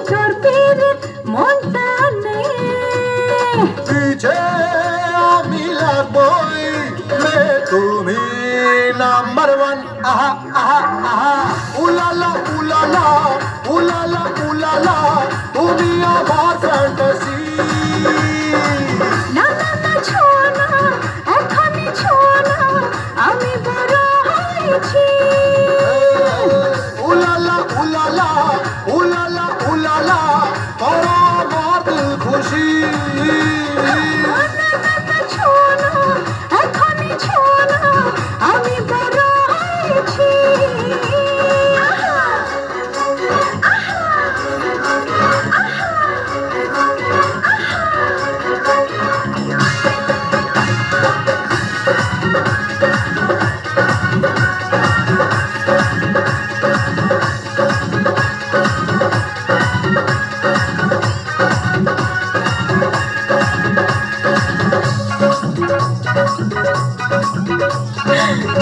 তোর পীড়িত মনটা নেই পিছে আমি লাগবই মে তুমি নাম্বার ওয়ান আহা আহা আহা উলালা উলালা উলালা উলালা তুমি আমার ফ্যান্টাসি না না না ছোঁয়া না এখনই ছোঁয়া না আমি বড় হয়েছি উলালা উলালা উলালা উলালা তোরা আমার দিল খুশি ছোঁয়া না এখনই ছোঁয়া না আমি বড় হয়েছি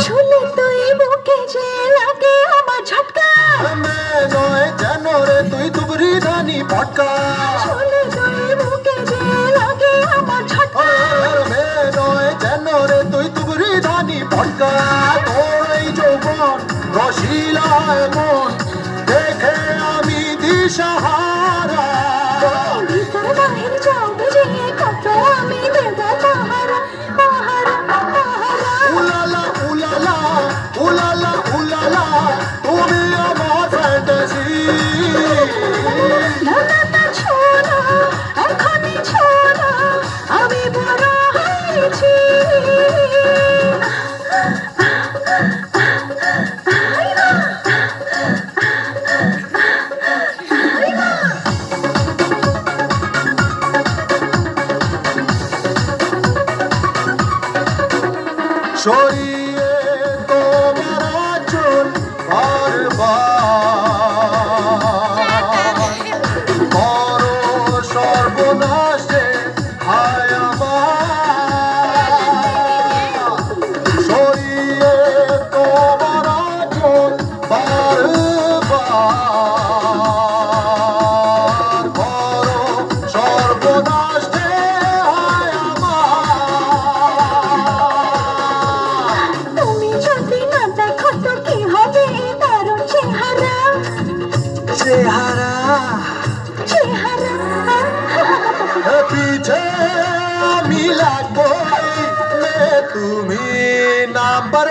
ছুলে তুই বুকে যে লাগে আমার ঝটকা নয় যেন রে তুই তুবরি ধানি পটকা ছুলে তুই বুকে যে লাগে আমার ঝটকা নয় যেন রে তুই তুবরি ধানি পটকা তোর এই যৌবন রসিলা মন দেখে আমি দিশাহারা ভিতর বাহির যাও বুঝিয়ে কত আমি দেব পাহারা পাহারা পাহারা উলালা উলালা উলালা উলালা তুমি আমার ফ্যান্টাসি না না না ছোঁয়া না এখনই ছোঁয়া না আমি বড় হয়েছি সরিয়ে তোমার আঁচল বারবার করো সর্বনাশে হায় আমার সরিয়ে তোমার আঁচল বারবার করো সর্বনাশে হায় আমার তুমি যদি না দেখো তো কি হবে দারুণ চেহারা চেহারা চেহারা পিছে আমি লাগবই তুমি নাম্বার